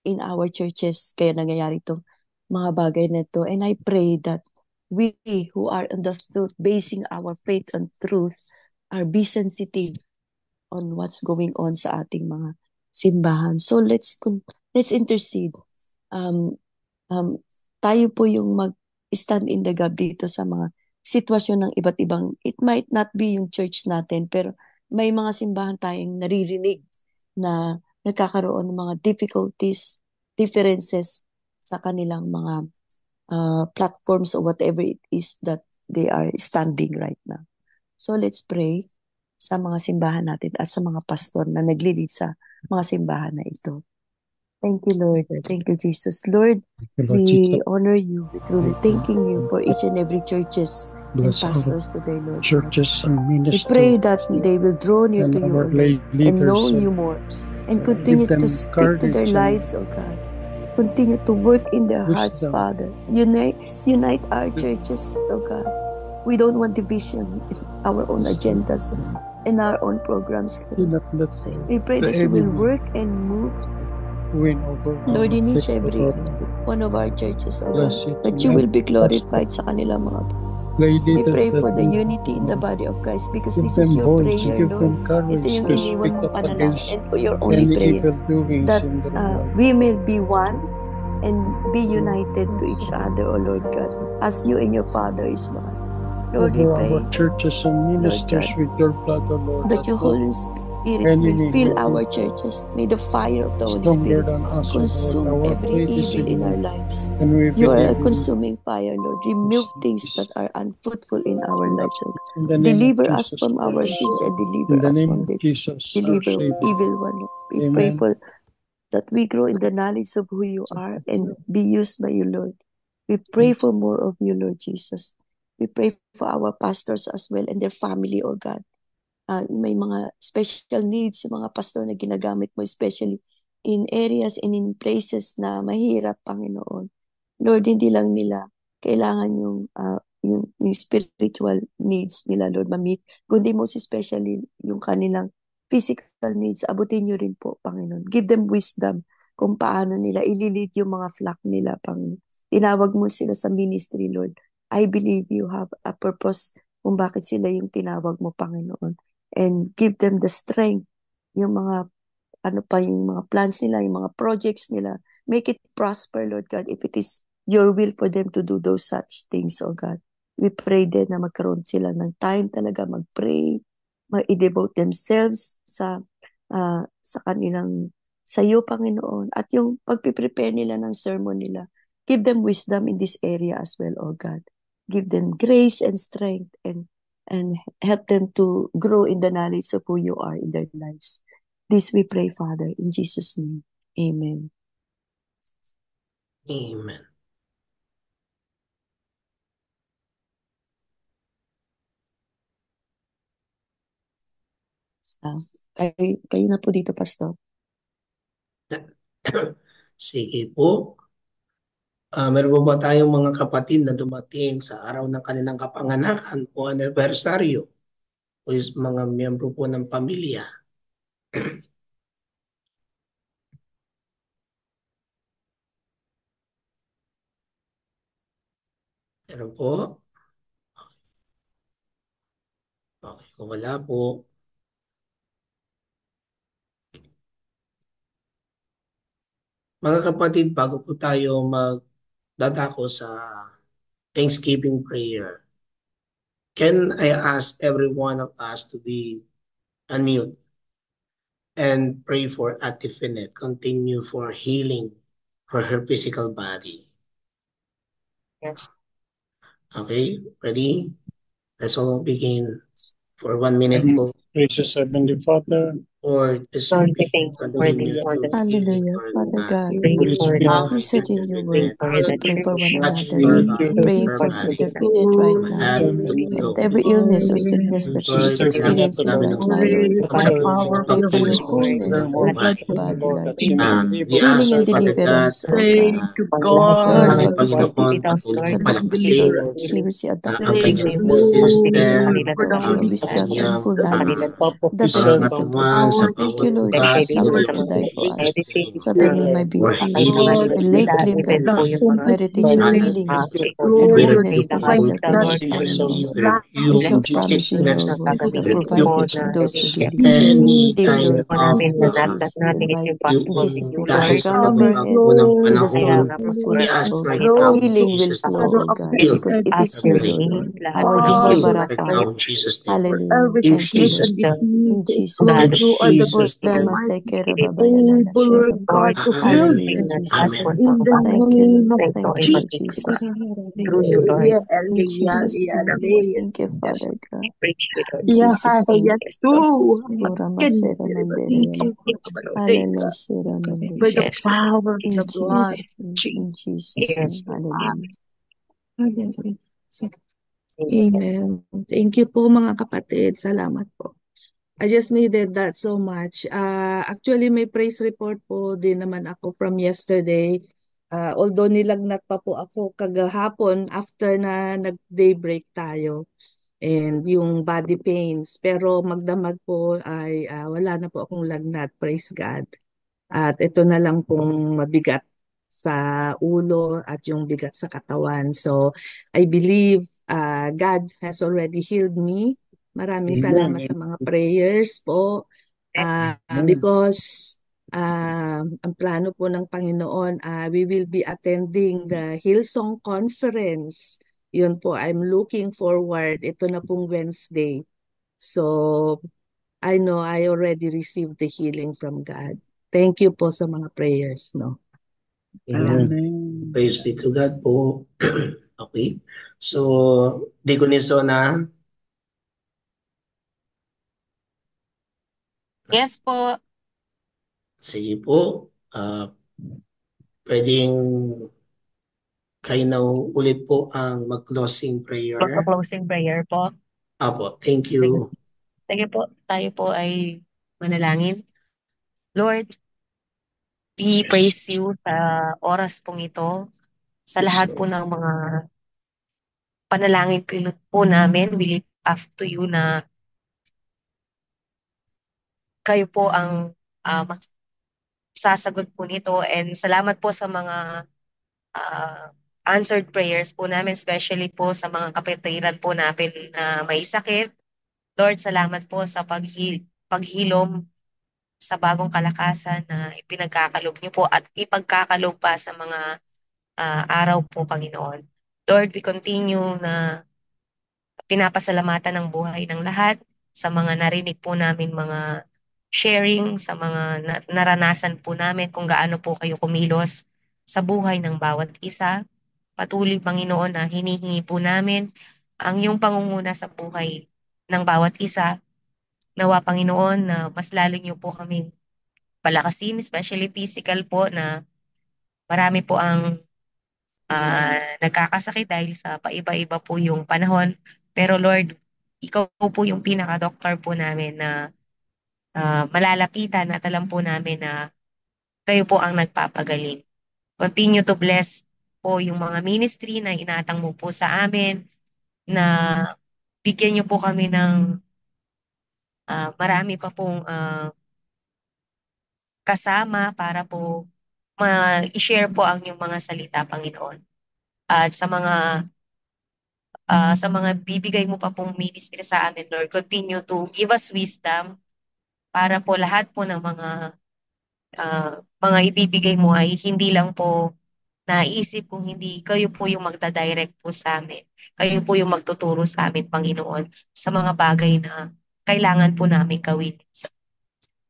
in our churches kaya nangyayari itong mga bagay na ito. And I pray that we who are on the truth, basing our faith on truth, are be sensitive on what's going on sa ating mga simbahan. So let's intercede. Tayo po yung mag-stand in the gap dito sa mga sitwasyon ng iba't ibang, it might not be yung church natin, pero may mga simbahan tayong naririnig na nagkakaroon ng mga difficulties, differences sa kanilang mga platforms or whatever it is that they are standing right now. So let's pray sa mga simbahan natin at sa mga pastor na nagli-lead sa mga simbahan na ito. Thank you, Lord. Thank you, Jesus. Lord, we honor you. We truly thanking you for each and every churches and pastors today, Lord. Churches and We ministries. pray that they will draw near to you, our Lord, and know leaders, you more, and continue give them to speak to their courage and lives, oh God. Continue to work in their hearts, wisdom. Father. Unite our churches, oh God. We don't want division in our own agendas and our own programs. Do not let We pray the that you will enemy work and move win over Lord, in each victor, every Lord. one of our churches, O Bless God, each that and you will be every pastor. glorified sa kanilang mga. Lay We leaders pray that for the you unity in the body of Christ because give this is them your voice, prayer, give Lord. them Ito courage yung to iniwan speak mong up panalangin against and your only any prayer evil doings that in their life. we may be one and be united to each other, O Lord God, as you and your Father is one. Lord, we Cover our pray, churches and Lord ministers God, with your blood, O Lord, that that your no Holy Spirit will enemy fill will our be churches. May the fire of the Holy stronger Spirit than us, O Lord. consume Our every faith is evil in in you, our lives. and we You are a believe in consuming fire, Lord. Remove things that are unfruitful in our lives, O God. in the name of Deliver us Jesus from our Christ. sins and In deliver the us name from of the Jesus, our Savior. evil one. We pray Amen. for that we grow in the knowledge of who you are and be used by you, Lord. We pray for more of you, Lord Jesus. We pray for our pastors as well and their family, oh God. May mga special needs yung mga pastor na ginagamit mo, especially in areas and in places na mahirap, Panginoon. Lord, hindi lang nila kailangan yung spiritual needs nila, Lord, ma-meet, kundi most especially yung kanilang physical needs, abutin niyo rin po, Panginoon. Give them wisdom kung paano nila ililid yung mga flock nila, Panginoon. Tinawag mo sila sa ministry, Lord. I believe you have a purpose kung bakit sila yung tinawag mo, Panginoon. And give them the strength, yung mga ano pa yung mga plans nila, yung mga projects nila. Make it prosper, Lord God, if it is your will for them to do those such things, oh God. We pray din na magkaroon sila ng time talaga mag-pray, mag-devote themselves sa kanilang sa iyo, Panginoon. At yung pagpiprepare nila ng sermon nila, give them wisdom in this area as well, oh God. Give them grace and strength and help them to grow in the knowledge of who you are in their lives. This we pray, Father, in Jesus' name. Amen. Amen. Kayo na po dito, Pastor. Sige po. Meron po ba tayong mga kapatid na dumating sa araw ng kanilang kapanganakan o anibersaryo o mga miyembro po ng pamilya? Meron po? Okay, kung wala po, mga kapatid, bago po tayo magdadako sa Thanksgiving prayer, can I ask every one of us to be unmute and pray for Ate Finet, continue for healing for her physical body? Yes. Okay, ready? Let's all begin for 1 minute po. Gracious Heavenly Father, Or just Lord, we be thank you for this continue to wonderful. healing Hallelujah, for Father God. Holy For Spirit, You said in Ate your pray word Finet. for to the pray for one church. Touch another. her Lord, heart, pray Praying her for for Sister body. sisters. Finet right now. Have And ito. every illness or sickness that she is Lord, kailangan po experiencing namin right ng now, Panginoon Lord. God, We pray makapagpapayos po sa Lord, kanyang wholeness of buhay. the body, Lord, Lord. that she may We live ask, Healing and Father God, deliverance, oh God. for lahat ng Lord, mga aming pag Panginoon, hospitals, patuloy Lord, sa sabi mo, palakasin Lord, she will see a ang doctor, kanyang Lord. immune bigyan mo system, kanila ng Lord, ang wisdom kanyang and full knowledge, top of the his best head way down to to his katawan sa proceed. feet. Thank you, bawat Lord, ugat, because pagkaili po Lord, somebody sa in mga died for us Jesus' every name. sickness so na that we might be For healed. mga healing, We nila, lay claim even that po yung mga meditation Father, healing pray po and we wholeness rebuke to kailangan all Sister nila, Finet, Lord, infirmity, Panginoon. we Because rebuke your In promise Jesus' in name. sickness, your na words we to gagamitin provide po rebuke for na those who believe. any Dear kind Lord, po of namin na that she dapat is natin healed by ipapasok po in sa Jesus' inyo, name from the dahil Lord. sa crown of her head pagbabago ng to the Kaya panahon. sole nga po, of Lord, We her feet, ask oh right God. now in Healing will Jesus' flow, name, oh God, heal, because it is your you, heal, Lord grace, God. lahat po ng heal mga right Ibaraka. now sakit, in Jesus' name. Hallelujah. In Thank you, Lord. Jesus' name. In Jesus' In God, name. Jesus' name. Rama Sekera Babayalala Sera. Lord, Amen. Hallelujah, na lahat po Jesus. Amen. ng mga Thank you, Lord. pray po Thank ay you, Lord maging Jesus. through you, Lord. In Jesus' name. Thank you, Father God. I praise you, Lord. In Jesus' name. Yes, Jesus. Ora Masera Mandere. Hallelujah, Sera Mandere. Yes, In Jesus. Jesus' name. In Jesus' Yes, name. Hallelujah. Amen. Thank you po mga kapatid. Salamat po. I just needed that so much. Actually, may praise report po din naman ako from yesterday. Although nilagnat pa po ako kagahapon after na nag-daybreak tayo and yung body pains. Pero magdamag po ay wala na po akong lagnat. Praise God. At ito na lang pong mabigat sa ulo at yung bigat sa katawan. So I believe God has already healed me. Maraming salamat sa mga prayers po. Because ang plano po ng Panginoon, we will be attending the Hillsong Conference. Yun po, I'm looking forward. Ito na pong Wednesday. So I know I already received the healing from God. Thank you po sa mga prayers, no? Amen. Amen. Praise be to God po. Okay. So, Deaconess na. Yes po. Sige po. Pwedeng kayo na ulit po ang mag-closing prayer. Closing prayer po. Apo, thank Sige, you. sige po, tayo po ay manalangin. Lord, we Yes. praise you sa oras pong ito, sa Yes, lahat po Lord. ng mga panalangin po namin. We lift up to you na kayo po ang sasagot po nito, and salamat po sa mga answered prayers po namin, especially po sa mga kapatiran po namin na may sakit. Lord, salamat po sa paghilom sa bagong kalakasan na ipinagkakalob niyo po at ipagkakalob pa sa mga araw po, Panginoon. Lord, we continue na pinapasalamatan ng buhay ng lahat sa mga narinig po namin mga sharing, sa mga naranasan po namin kung gaano po kayo kumilos sa buhay ng bawat isa. Patuloy, Panginoon, na hinihingi po namin ang iyong pangunguna sa buhay ng bawat isa. Nawa, Panginoon, na mas lalo niyo po kami palakasin, especially physical po, na marami po ang nagkakasakit dahil sa paiba-iba po yung panahon. Pero Lord, ikaw po yung pinaka-doctor po namin na malalapitan at alam po namin na kayo po ang nagpapagaling. Continue to bless po yung mga ministry na inatang mo po sa amin, na bigyan niyo po kami ng marami pa pong kasama para po i-share po ang yung mga salita, Panginoon. At sa mga bibigay mo pa pong ministry sa amin, Lord, continue to give us wisdom para po lahat po ng mga ibibigay mo ay hindi lang po naisip, kung hindi kayo po yung magda-direct po sa amin. Kayo po yung magtuturo sa amin, Panginoon, sa mga bagay na kailangan po namin gawin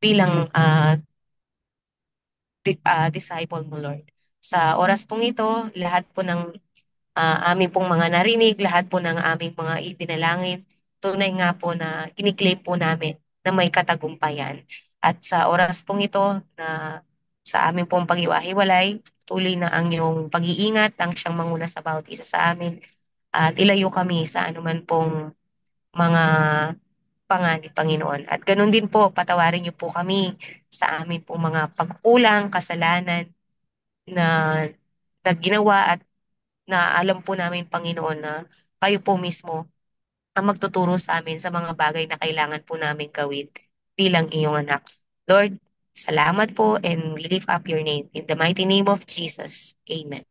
bilang disciple mo, Lord. Sa oras pong ito, lahat po ng aming pong mga narinig, lahat po ng aming mga idinalangin, tunay nga po na kiniklaim po namin na may katagumpayan. At sa oras pong ito na sa aming pong pag-iwahiwalay, tuloy na ang iyong pag-iingat, ang siyang manguna sa bawat isa sa amin, at ilayo kami sa anuman pong mga panganib, Panginoon. At ganun din po, patawarin niyo po kami sa amin pong mga pagkulang, kasalanan na ginawa, at na alam po namin, Panginoon, na kayo po mismo ang magtuturo sa amin sa mga bagay na kailangan po namin gawin bilang iyong anak. Lord, salamat po, and we lift up your name. In the mighty name of Jesus. Amen.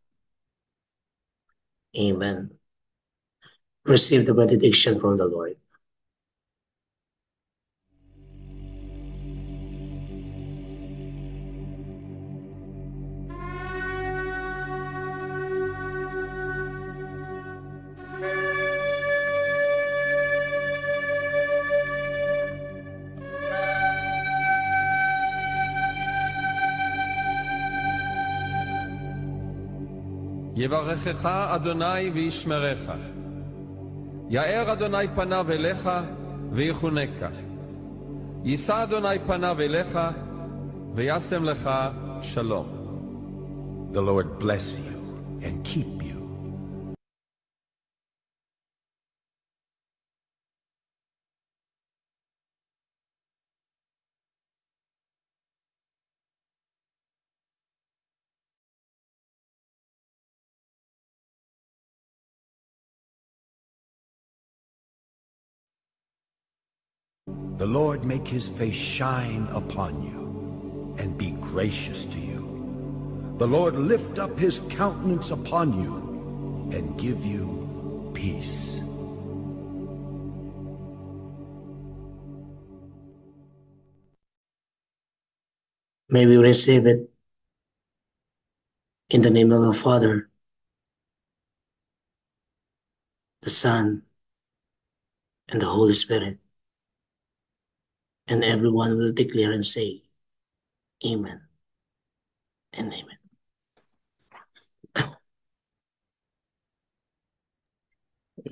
Amen. Receive the benediction from the Lord. יברכך אדוני וישמרך. יאר אדוני פניו אליך ויחונקה. יישא אדוני פניו אליך וישם לך שלום. The Lord bless you and keep you. The Lord make his face shine upon you and be gracious. gracious to you. The Lord lift up his countenance upon you and give you peace. May we receive it in the name of the Father, the Son, and the Holy Spirit. And everyone will declare and say, Amen and Amen.